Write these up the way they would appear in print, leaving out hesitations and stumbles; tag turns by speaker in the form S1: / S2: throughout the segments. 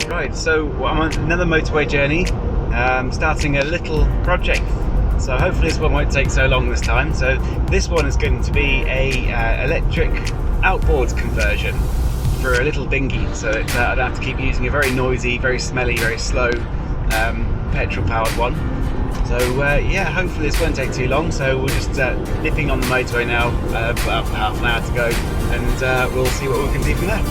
S1: Right, so I'm on another motorway journey, starting a little project. So hopefully this one won't take so long this time. So this one is going to be a electric outboards conversion for a little dinghy. So that, I don't have to keep using a very noisy, very smelly, very slow petrol powered one. So yeah, hopefully this won't take too long. So we're just nipping on the motorway now, about half an hour to go, and we'll see what we can do from there.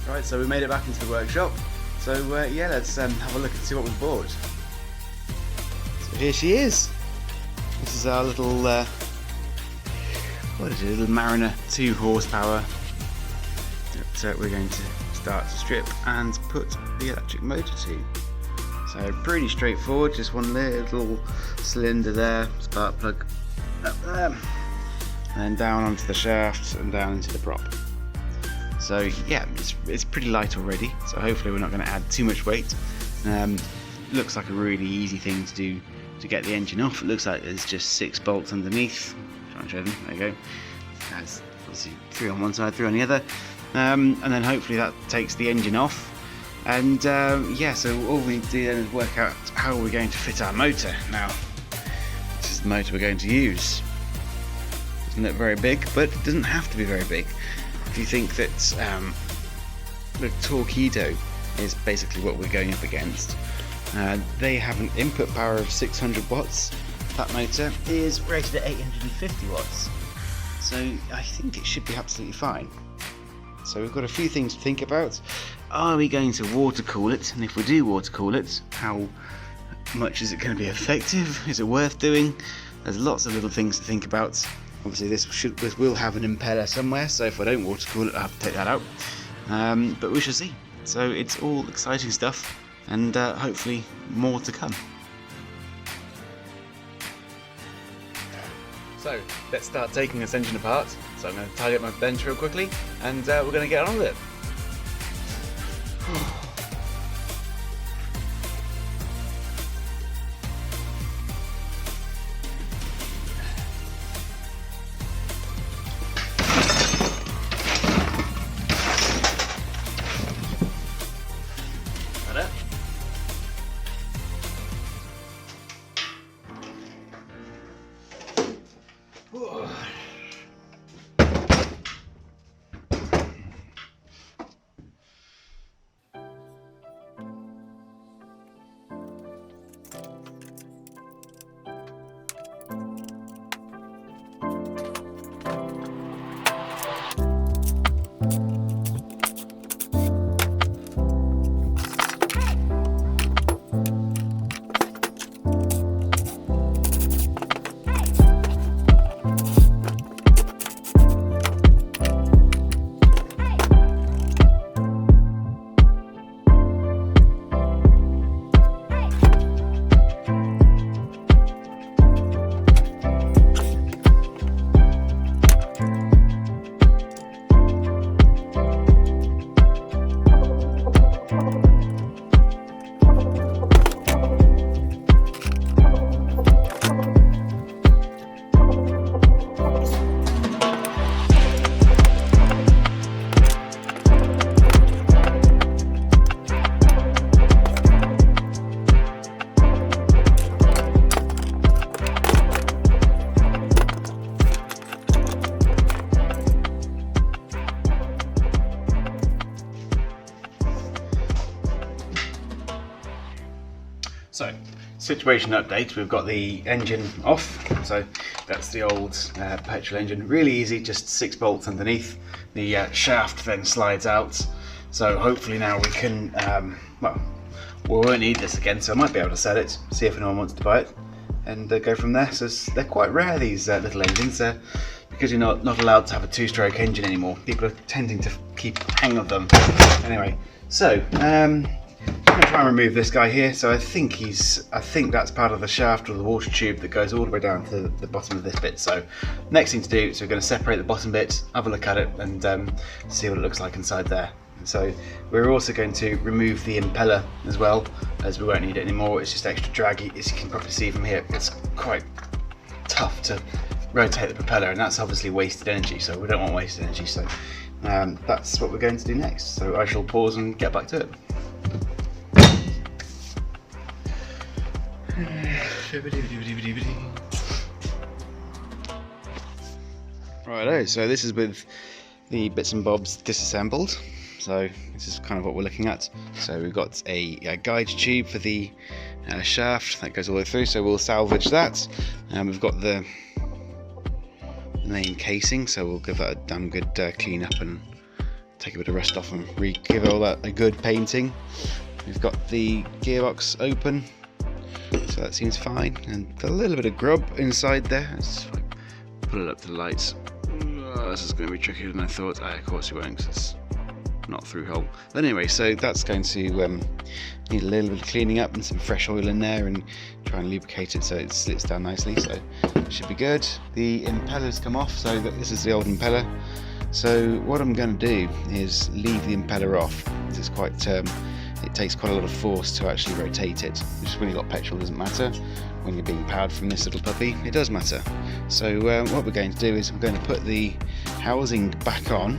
S1: Right, so we made it back into the workshop. So yeah, let's have a look and see what we've bought. So here she is. This is our little, what is it, little Mariner 2 horsepower that we're going to start to strip and put the electric motor to. So pretty straightforward, just one little cylinder there, spark plug up there, and then down onto the shaft and down into the prop. So yeah, it's pretty light already, so hopefully we're not going to add too much weight. Looks like a really easy thing to do to get the engine off. It looks like there's just 6 bolts underneath. Try and show them, there you go. There's obviously 3 on one side, 3 on the other. And then hopefully that takes the engine off. And yeah, so all we need to do then is work out how we're going to fit our motor. Now, this is the motor we're going to use. Doesn't look very big, but it doesn't have to be very big. If you think that the Torqeedo is basically what we're going up against, they have an input power of 600 watts. That motor is rated at 850 watts. So I think it should be absolutely fine. So we've got a few things to think about. Are we going to water cool it? And if we do water cool it, how much is it going to be effective? Is it worth doing? There's lots of little things to think about. Obviously this will have an impeller somewhere, so if I don't water cool it, I'll have to take that out. But we shall see. So it's all exciting stuff, and hopefully more to come. So let's start taking this engine apart. So I'm going to tidy up my bench real quickly, and we're going to get on with it. So, situation update, we've got the engine off, so that's the old petrol engine, really easy, just 6 bolts underneath, the shaft then slides out, so hopefully now we can, well, we won't need this again, so I might be able to sell it, see if anyone wants to buy it, and go from there. So they're quite rare, these little engines, because you're not allowed to have a 2-stroke engine anymore. People are tending to keep hang of them. Anyway, so I'm going to try and remove this guy here. So I think that's part of the shaft or the water tube that goes all the way down to the bottom of this bit. So next thing to do is we're going to separate the bottom bit, have a look at it, and see what it looks like inside there. So we're also going to remove the impeller as well, as we won't need it anymore. It's just extra draggy, as you can probably see from here. It's quite tough to rotate the propeller, and that's obviously wasted energy, so we don't want wasted energy, so that's what we're going to do next. So I shall pause and get back to it. Righto, so this is with the bits and bobs disassembled. So this is kind of what we're looking at. So we've got a guide tube for the shaft that goes all the way through, so we'll salvage that. We've got the main casing, so we'll give that a damn good clean up and take a bit of rust off and give all that a good painting. We've got the gearbox open, so that seems fine, and a little bit of grub inside there. Let's put it up to the lights. Oh, this is going to be trickier than I thought. Of course it won't, because it's not through hole. But anyway, so that's going to need a little bit of cleaning up and some fresh oil in there, and try and lubricate it so it slips down nicely, so it should be good. The impellers come off, so this is the old impeller. So what I'm going to do is leave the impeller off. It's quite it takes quite a lot of force to actually rotate it, which when you've got petrol doesn't matter. When you're being powered from this little puppy, it does matter. So what we're going to do is I'm going to put the housing back on.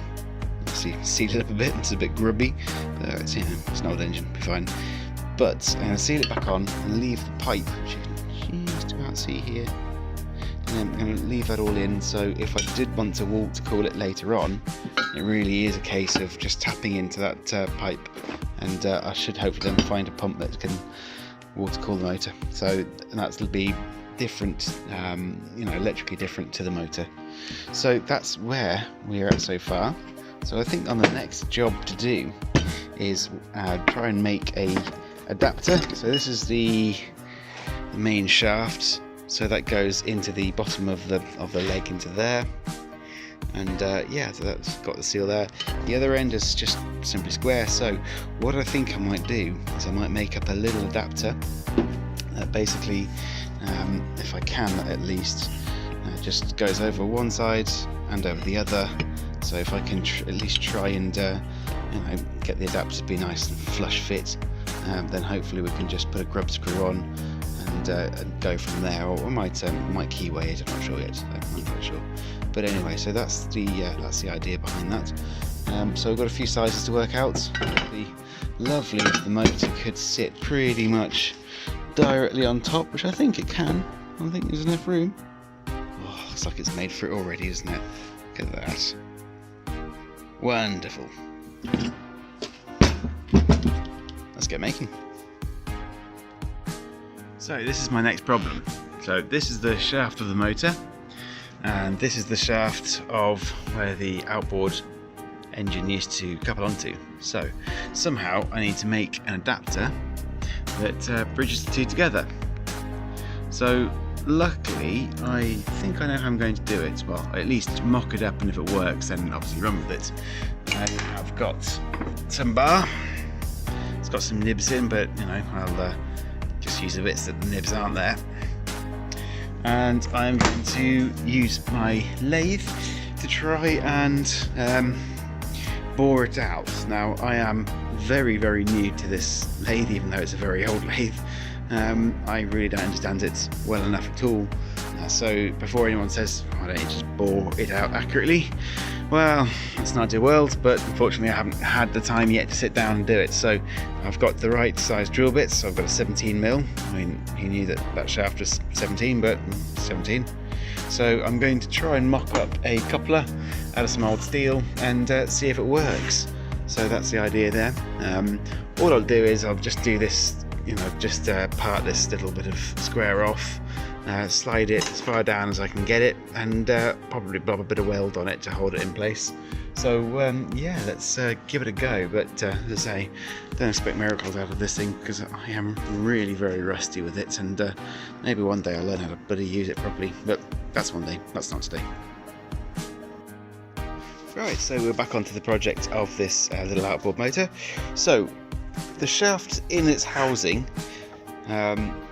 S1: See, seal it up a bit. It's a bit grubby, but it's, it's an old engine, it'll be fine. But I'm going to seal it back on and leave the pipe, which you can just about see here. And I'm going to leave that all in, so if I did want to water cool it later on, it really is a case of just tapping into that pipe, and I should hopefully then find a pump that can water cool the motor. So that'll be different, electrically different to the motor. So that's where we're at so far. So I think on the next job to do is try and make a adapter. So this is the main shaft, so that goes into the bottom of the leg into there, and yeah, so that's got the seal there. The other end is just simply square. So what I think I might do is I might make up a little adapter that basically, if I can at least, just goes over one side and over the other. So if I can at least try and get the adapter to be nice and flush fit, then hopefully we can just put a grub screw on and go from there. Or I might keyway it. I'm not sure yet. I'm not quite sure. But anyway, so that's the idea behind that. So we've got a few sizes to work out. The lovely the motor could sit pretty much directly on top, which I think it can. I think there's enough room. Oh, looks like it's made for it already, isn't it? Look at that. Wonderful. Let's get making. So this is my next problem. So this is the shaft of the motor, and this is the shaft of where the outboard engine used to couple onto. So somehow I need to make an adapter that bridges the two together. So luckily, I think I know how I'm going to do it. Well, at least mock it up, and if it works, then obviously run with it. I've got some bar. It's got some nibs in, but I'll just use the bits that the nibs aren't there. And I'm going to use my lathe to try and bore it out. Now, I am very, very new to this lathe, even though it's a very old lathe. I really don't understand it well enough at all. So before anyone says, why don't you just bore it out accurately? Well, it's not ideal world, but unfortunately I haven't had the time yet to sit down and do it. So I've got the right size drill bits. So I've got a 17mm. I mean, he knew that shaft was 17, but 17. So I'm going to try and mock up a coupler out of some old steel and see if it works. So that's the idea there. All I'll do is I'll just do this, just part this little bit of square off, slide it as far down as I can get it, and probably blob a bit of weld on it to hold it in place. So yeah, let's give it a go. But as I say, don't expect miracles out of this thing, because I am really very rusty with it, and maybe one day I'll learn how to bloody use it properly, but that's one day, that's not today. Right, so we're back onto the project of this little outboard motor. So the shaft in its housing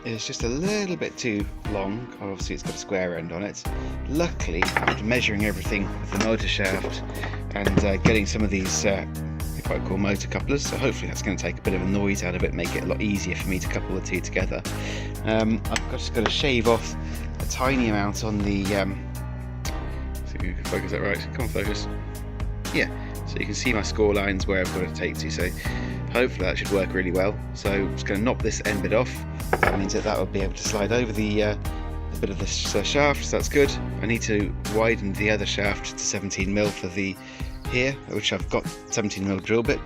S1: is just a little bit too long. Obviously it's got a square end on it. Luckily, after measuring everything with the motor shaft and getting some of these they're quite cool motor couplers, so hopefully that's going to take a bit of a noise out of it, make it a lot easier for me to couple the two together. I've just got to shave off a tiny amount on the See if you can focus that right. Come on, focus. Yeah, so you can see my score lines where I've got to take to, so hopefully that should work really well. So I'm just going to knock this end bit off. That means that will be able to slide over the bit of this shaft, so that's good. I need to widen the other shaft to 17mm for the here, which I've got 17mm drill bit.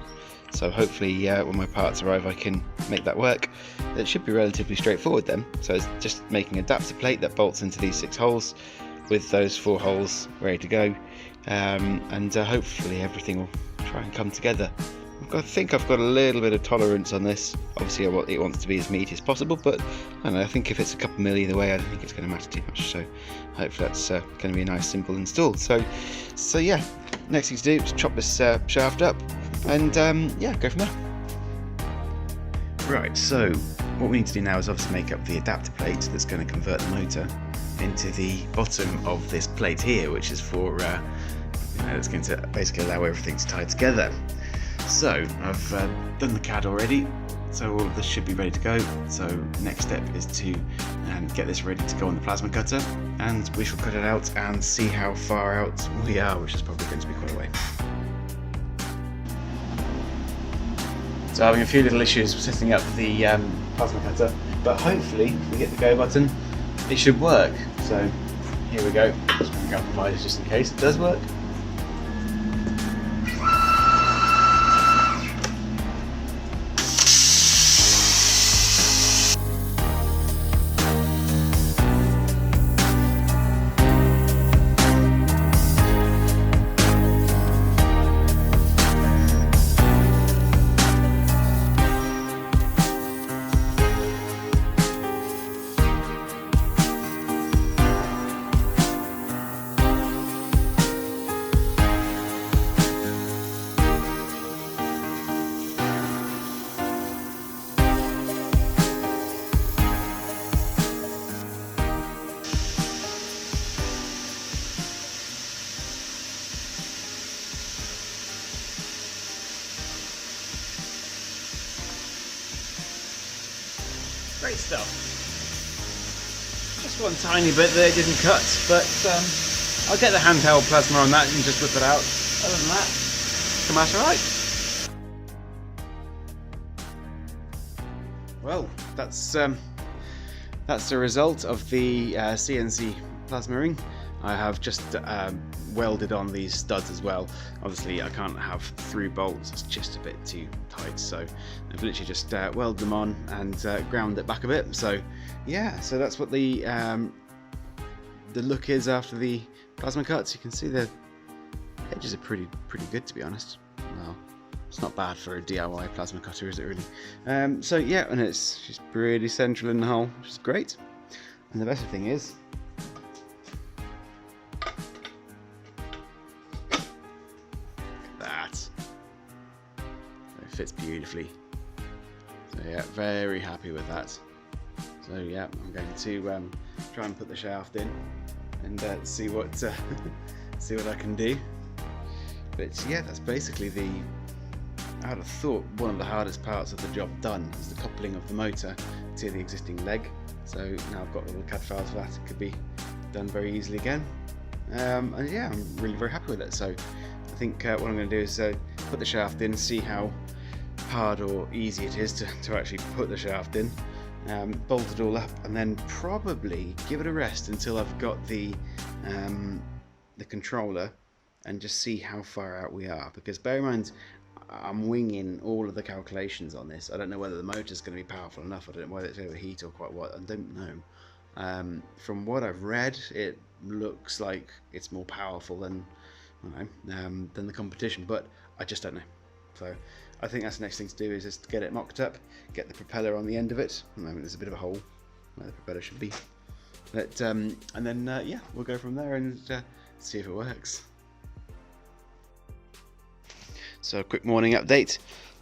S1: So hopefully when my parts arrive I can make that work. It should be relatively straightforward then. So it's just making an adapter plate that bolts into these 6 holes with those 4 holes ready to go, and hopefully everything will try and come together. I think I've got a little bit of tolerance on this. Obviously it wants to be as meaty as possible, but I don't know, I think if it's a couple mil either way I don't think it's going to matter too much, so hopefully that's going to be a nice simple install. So yeah, next thing to do is chop this shaft up and yeah, go from there. Right, so what we need to do now is obviously make up the adapter plate that's going to convert the motor into the bottom of this plate here, which is for it's going to basically allow everything to tie together. So I've done the CAD already, so all of this should be ready to go. So next step is to get this ready to go on the plasma cutter, and we shall cut it out and see how far out we are, which is probably going to be quite a way. So having a few little issues with setting up the plasma cutter, but hopefully if we hit the go button it should work. So here we go, just going to grab the pliers just in case it does work. Great stuff. Just one tiny bit there didn't cut, but I'll get the handheld plasma on that and just whip it out. Other than that, come out alright. Well, that's the result of the CNC plasma ring. I have just welded on these studs as well. Obviously I can't have through bolts, it's just a bit too tight, so I've literally just welded them on and ground it back a bit. So yeah, so that's what the look is after the plasma cuts. You can see the edges are pretty good, to be honest. Well, it's not bad for a DIY plasma cutter, is it really? So yeah, and it's just pretty central in the hole, which is great. And the best thing is, fits beautifully. So yeah, very happy with that. So yeah, I'm going to try and put the shaft in and see what see what I can do. But yeah, that's basically I would have thought one of the hardest parts of the job done is the coupling of the motor to the existing leg. So now I've got little CAD files for that. It could be done very easily again. And yeah, I'm really very happy with it. So I think what I'm going to do is put the shaft in, see how hard or easy it is to actually put the shaft in, bolt it all up, and then probably give it a rest until I've got the controller and just see how far out we are. Because bear in mind, I'm winging all of the calculations on this. I don't know whether the motor's going to be powerful enough. I don't know whether it's overheat or quite what. I don't know. From what I've read, it looks like it's more powerful than the competition, but I just don't know. So I think that's the next thing to do, is just get it mocked up, get the propeller on the end of it. At the moment there's a bit of a hole where the propeller should be. But, and then yeah, we'll go from there and see if it works. So a quick morning update.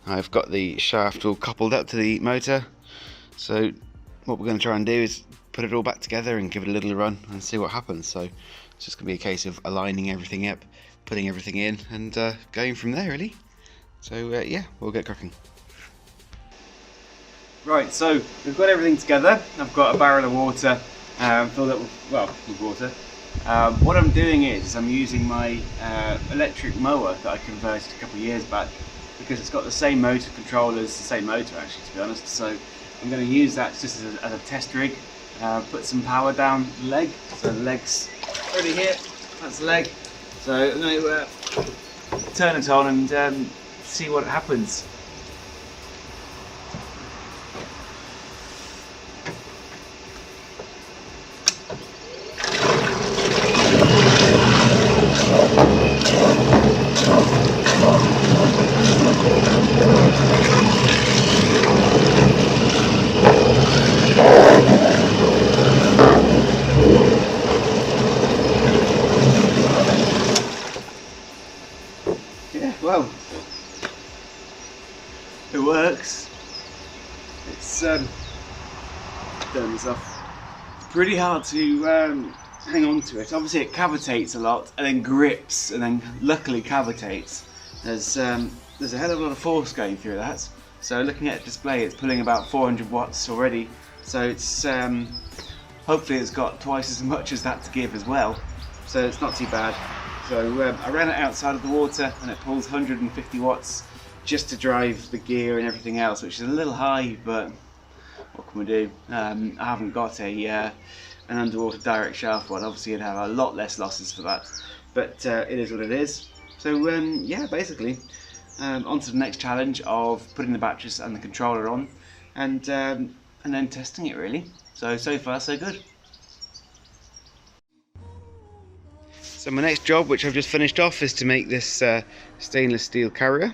S1: I've got the shaft all coupled up to the motor. So what we're going to try and do is put it all back together and give it a little run and see what happens. So it's just going to be a case of aligning everything up, putting everything in, and going from there really. So yeah, we'll get cracking. Right, so we've got everything together. I've got a barrel of water filled up with, well, with water, What I'm doing is I'm using my electric mower that I converted a couple of years back, because it's got the same motor control as the same motor actually, to be honest. So I'm going to use that just as a test rig. Put some power down the leg. So the leg's already here. That's the leg. So I'm going to turn it on and see what happens. Well, it works. It's turn this off. It's pretty hard to hang on to it. Obviously it cavitates a lot and then grips and then luckily cavitates. There's a hell of a lot of force going through that. So looking at the display, it's pulling about 400 watts already. So it's hopefully it's got twice as much as that to give as well. So it's not too bad. So I ran it outside of the water and it pulls 150 watts just to drive the gear and everything else, which is a little high, but what can we do? I haven't got an underwater direct shaft one. Obviously you'd have a lot less losses for that, but it is what it is. So yeah, basically on to the next challenge of putting the batteries and the controller on and then testing it really. So far so good. So my next job, which I've just finished off, is to make this stainless steel carrier.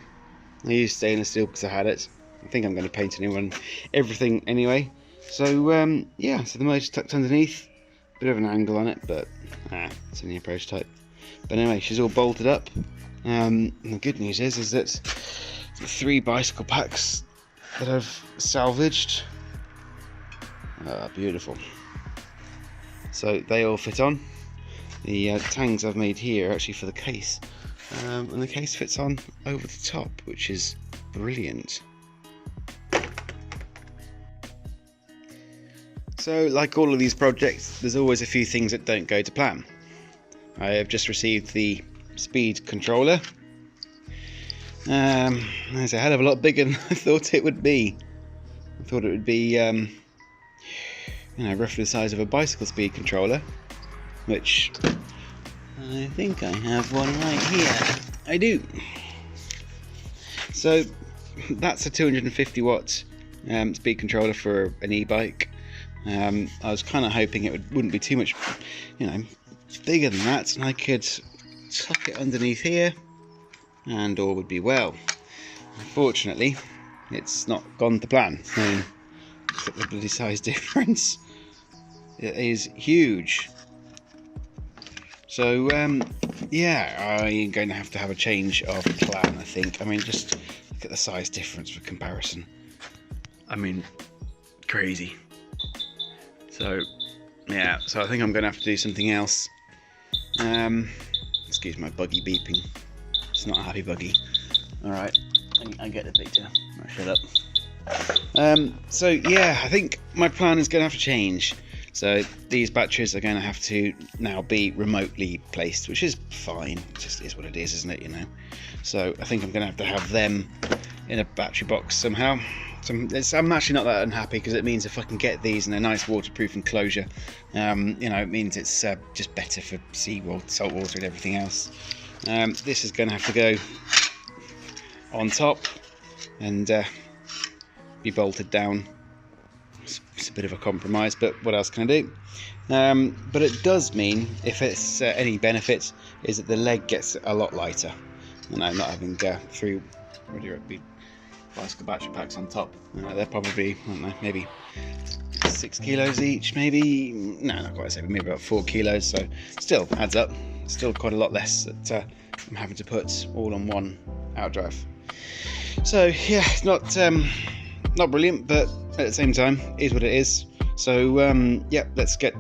S1: I used stainless steel because I had it. I think I'm going to paint a new one, everything anyway. So yeah, so the motor's tucked underneath, bit of an angle on it, but it's only a prototype. But anyway, she's all bolted up. And the good news is that the 3 bicycle packs that I've salvaged are beautiful. So they all fit on. The tangs I've made here are actually for the case, and the case fits on over the top, which is brilliant. So like all of these projects, there's always a few things that don't go to plan. I have just received the speed controller. It's a hell of a lot bigger than I thought it would be. I thought it would be you know, roughly the size of a bicycle speed controller, which I think I have one right here. I do. So that's a 250 watt speed controller for an e-bike. I was kind of hoping it wouldn't be too much, you know, bigger than that, and I could tuck it underneath here and all would be well. Unfortunately, it's not gone to plan. I mean, look at the bloody size difference. It is huge. So yeah, I'm going to have a change of plan, I think. I mean, just look at the size difference for comparison. I mean, crazy. So yeah, so I think I'm going to have to do something else. Excuse my buggy beeping. It's not a happy buggy. All right, I get the picture. I'll shut up. So yeah, I think my plan is going to have to change. So these batteries are going to have to now be remotely placed, which is fine. It just is what it is, isn't it? You know. So I think I'm going to have them in a battery box somehow. I'm actually not that unhappy, because it means if I can get these in a nice waterproof enclosure, you know, it means it's just better for seawater, salt water, and everything else. This is going to have to go on top and be bolted down. It's a bit of a compromise, but what else can I do? But it does mean, if it's any benefit, is that the leg gets a lot lighter. And I'm not having 3 bicycle battery packs on top. They're probably, I don't know, maybe 6 kilos each, maybe, no, not quite 7, maybe about 4 kilos, so still adds up. Still quite a lot less that I'm having to put all on one outdrive. So yeah, it's not brilliant, but at the same time, is what it is. So yeah, let's get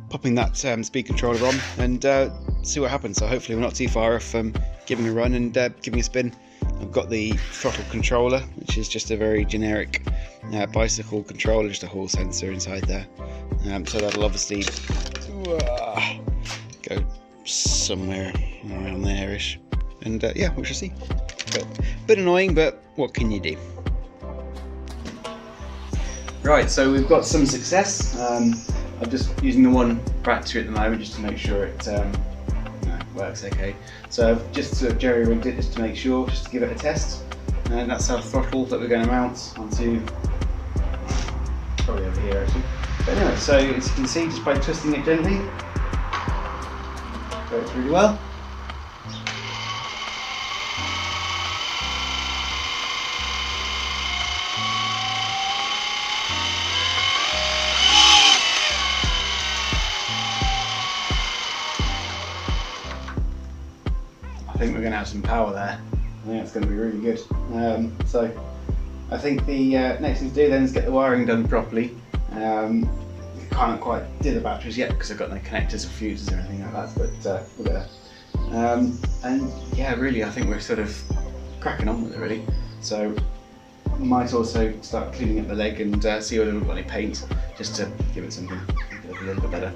S1: popping that speed controller on and see what happens. So hopefully we're not too far off giving a run and giving a spin. I've got the throttle controller, which is just a very generic bicycle controller, just a hall sensor inside there. So that'll obviously go somewhere around there-ish, and yeah, we shall see. But bit annoying, but what can you do? Right, so we've got some success. I'm just using the one battery at the moment just to make sure it works okay. So I've just sort of jerry-rigged it just to make sure, just to give it a test. And that's our throttle that we're going to mount onto, probably over here actually. But anyway, so as you can see, just by twisting it gently, works really well. I think we're going to have some power there. I think that's going to be really good. So I think the next thing to do then is get the wiring done properly. Can't quite do the batteries yet because I've got no connectors or fuses or anything like that, but we'll get there. And yeah, really, I think we're sort of cracking on with it really. So I might also start cleaning up the leg and see whether we've got any paint, just to give it something a little bit better.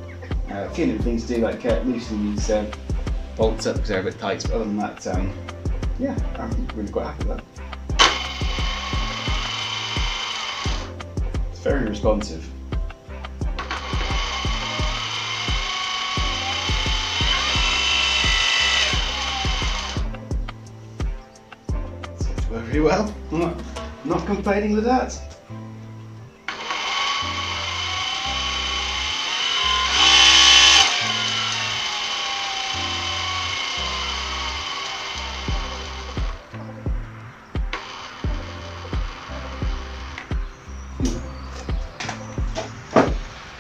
S1: A few little things to do, like loosening these bolts up because they're a bit tight, but other than that, yeah, I'm really quite happy with that. It's very responsive. Seems to work really well. I'm not complaining with that.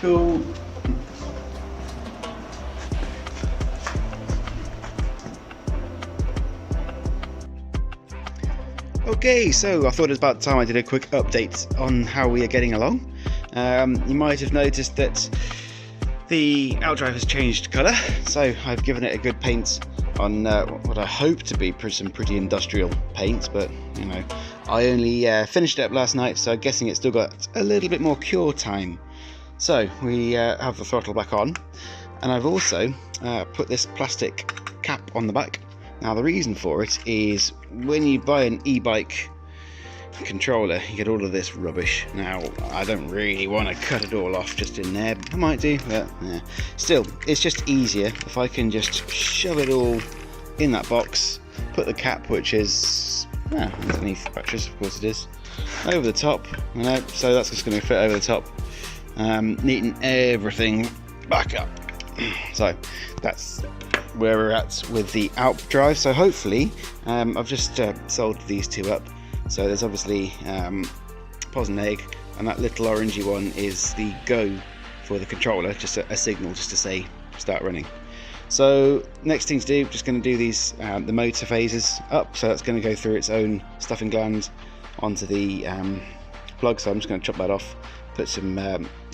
S1: Cool. Okay, so I thought it was about time I did a quick update on how we are getting along. You might have noticed that the outdrive has changed colour, so I've given it a good paint on what I hope to be some pretty industrial paint, but you know, I only finished it up last night, so I'm guessing it's still got a little bit more cure time. So we have the throttle back on, and I've also put this plastic cap on the back. Now the reason for it is when you buy an e-bike controller, you get all of this rubbish. Now I don't really want to cut it all off just in there. I might do, but yeah. Still, it's just easier if I can just shove it all in that box, put the cap, which is underneath the batteries, of course it is, over the top, you know, so that's just going to fit over the top. Neaten everything back up. So that's where we're at with the outdrive. So hopefully, I've just soldiered these two up. So there's obviously pos and egg, and that little orangey one is the go for the controller, just a signal just to say start running. So next thing to do, just going to do these the motor phases up. So that's going to go through its own stuffing gland onto the plug. So I'm just going to chop that off. Put some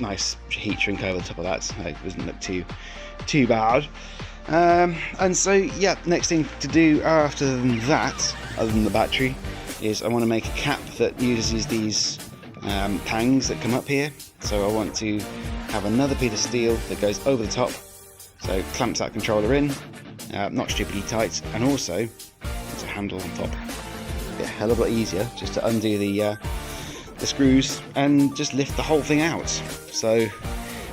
S1: nice heat shrink over the top of that, so it doesn't look too bad. And so yeah, next thing to do after that, other than the battery, is I want to make a cap that uses these tangs that come up here. So I want to have another piece of steel that goes over the top, so it clamps that controller in, not stupidly tight, and also there's a handle on top. It'll be a hell of a lot easier just to undo the screws and just lift the whole thing out. So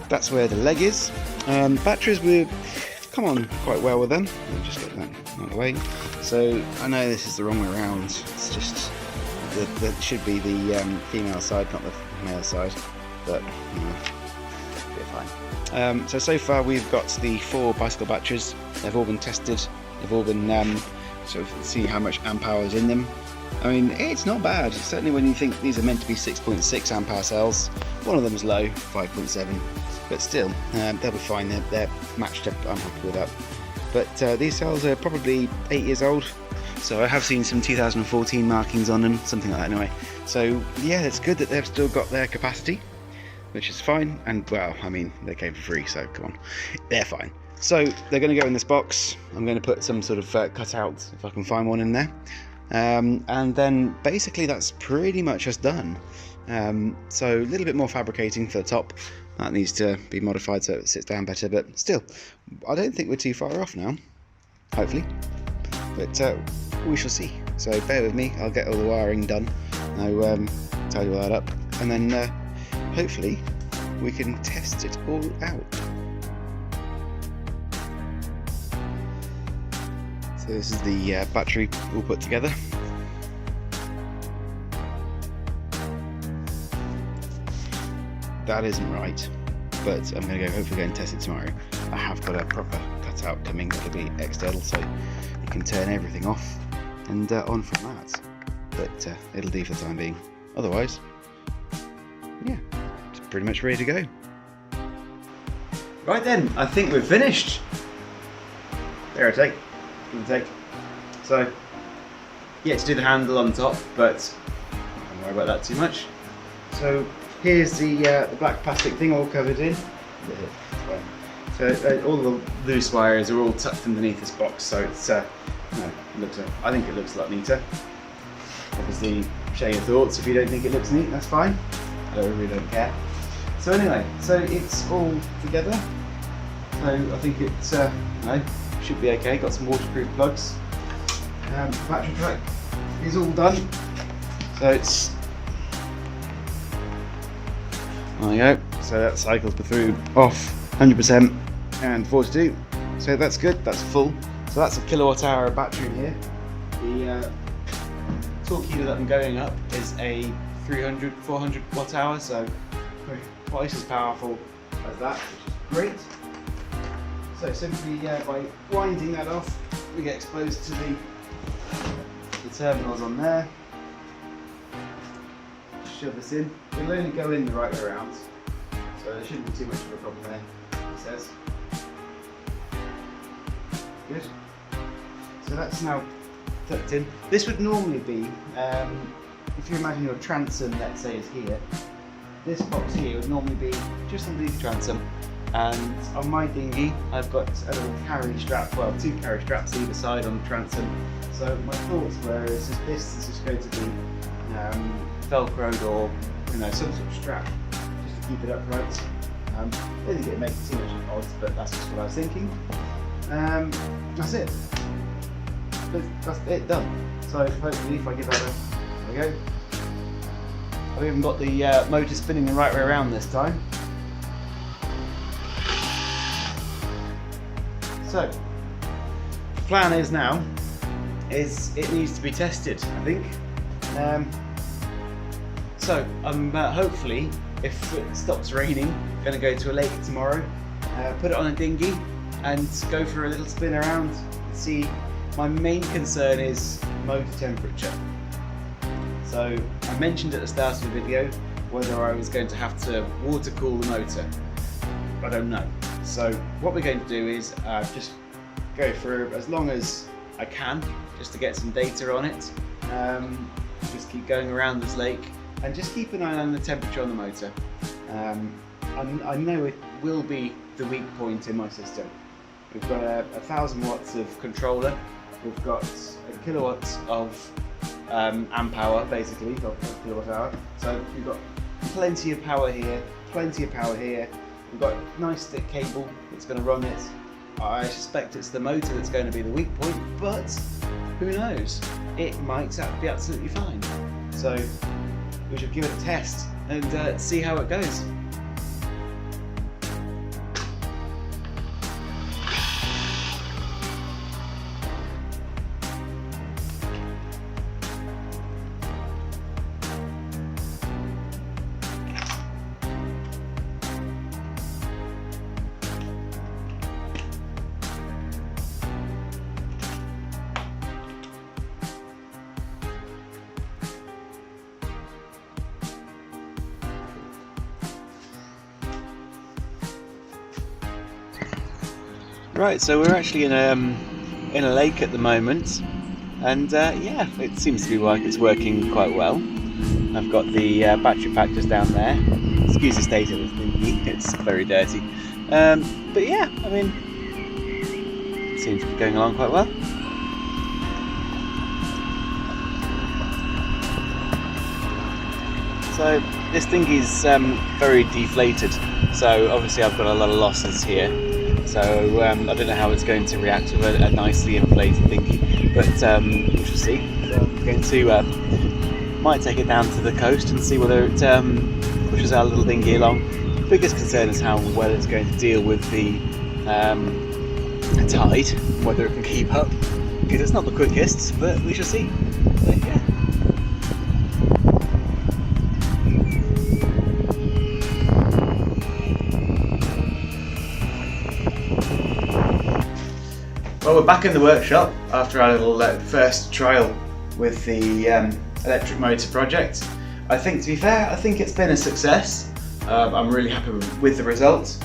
S1: that's where the leg is. Batteries, we've come on quite well with them. I'll just get that out of the way. So I know this is the wrong way around. It's just that should be the female side, not the male side, but you know, it'll be fine. So far we've got the 4 bicycle batteries. They've all been tested. They've all been sort of seeing how much amp hour is in them. I mean, it's not bad. Certainly when you think these are meant to be 6.6 amp hour cells, one of them is low, 5.7, but still, they'll be fine. They're matched up. I'm happy with that. But these cells are probably 8 years old, so I have seen some 2014 markings on them, something like that anyway. So yeah, it's good that they've still got their capacity, which is fine. And well, I mean, they came for free, so come on, they're fine. So they're going to go in this box. I'm going to put some sort of cutout, if I can find one in there. And then basically that's pretty much us done. So a little bit more fabricating for the top, That needs to be modified so it sits down better, but still, I don't think we're too far off now, hopefully, but we shall see. So bear with me, I'll get all the wiring done, I'll tidy all that up, and then hopefully we can test it all out. So this is the battery all put together. That isn't right, but I'm going to hopefully go and test it tomorrow. I have got a proper cutout coming that'll be external, so you can turn everything off and on from that. But it'll do for the time being. Otherwise, yeah, it's pretty much ready to go. Right then, I think we're finished. There, I take. So, yeah, to do the handle on top, but don't worry about that too much. So here's the black plastic thing all covered in. So all the loose wires are all tucked underneath this box, so it's I think it looks a lot neater. Obviously, share your thoughts. If you don't think it looks neat, that's fine. I really don't care. So anyway, so it's all together. So I think it's should be okay. Got some waterproof plugs. Battery pack is all done. So it's there you go. So that cycles through off 100% and 42. So that's good. That's full. So that's a kilowatt hour battery in here. The Torqeedo that I'm going up is a 400 watt hour. So twice as powerful as that, which is great. So simply by winding that off, we get exposed to the terminals on there. Shove this in. It'll only go in the right way around, so there shouldn't be too much of a problem there, it says. Good. So that's now tucked in. This would normally be, if you imagine your transom, let's say, is here, this box here would normally be just underneath the transom. And on my dinghy, I've got a little carry strap, well, 2 carry straps either side on the transom. So my thoughts were, this is just going to be velcroed or some sort of strap just to keep it upright. I don't think it makes too much odds, but that's just what I was thinking. That's it. That's it done. So hopefully, if I give that there we go. I've even got the motor spinning the right way around this time. So, the plan is now, it needs to be tested, I think. So, I'm hopefully, if it stops raining, going to go to a lake tomorrow, put it on a dinghy, and go for a little spin around. See, my main concern is motor temperature. So, I mentioned at the start of the video whether I was going to have to water cool the motor. I don't know. So what we're going to do is just go for as long as I can, just to get some data on it. Just keep going around this lake and just keep an eye on the temperature on the motor. I know it will be the weak point in my system. We've got 1,000 watts of controller. We've got a kilowatt of amp hour, basically, of kilowatt hour. So we've got plenty of power here, plenty of power here. We've got a nice thick cable that's going to run it. I suspect it's the motor that's going to be the weak point, but who knows? It might be absolutely fine. So we should give it a test and see how it goes. Right, so we're actually in a lake at the moment, and yeah, it seems to be like it's working quite well. I've got the battery pack just down there. Excuse the state of this dinghy, it's very dirty. But yeah, I mean, it seems to be going along quite well. So this dinghy's very deflated, so obviously I've got a lot of losses here. So I don't know how it's going to react with a nicely inflated dinghy, but we shall see. So I'm going to might take it down to the coast and see whether it pushes our little dinghy along. The biggest concern is how well it's going to deal with the tide, whether it can keep up, because it's not the quickest, but we shall see. So, yeah. Well, we're back in the workshop after our little first trial with the electric motor project. I think, to be fair, I think it's been a success. I'm really happy with the results.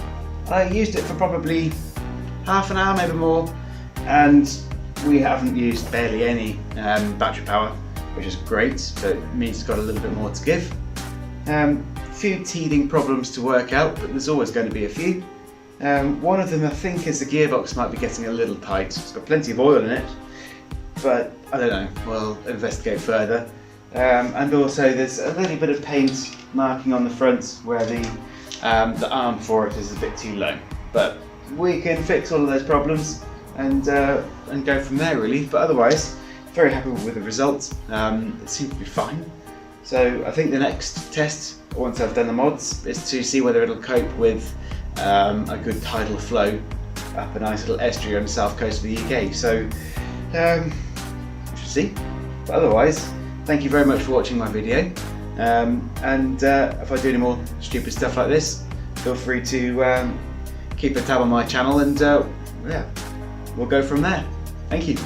S1: I used it for probably half an hour, maybe more, and we haven't used barely any battery power, which is great, so it means it's got a little bit more to give. A few teething problems to work out, but there's always going to be a few. One of them, I think, is the gearbox might be getting a little tight. It's got plenty of oil in it, but I don't know, we'll investigate further. And also there's a little bit of paint marking on the front where the arm for it is a bit too low. But we can fix all of those problems and go from there really. But otherwise, very happy with the results. It seems to be fine. So I think the next test, once I've done the mods, is to see whether it'll cope with a good tidal flow up a nice little estuary on the south coast of the UK. So we should see. But otherwise, thank you very much for watching my video. If I do any more stupid stuff like this, feel free to keep a tab on my channel, and yeah, we'll go from there. Thank you.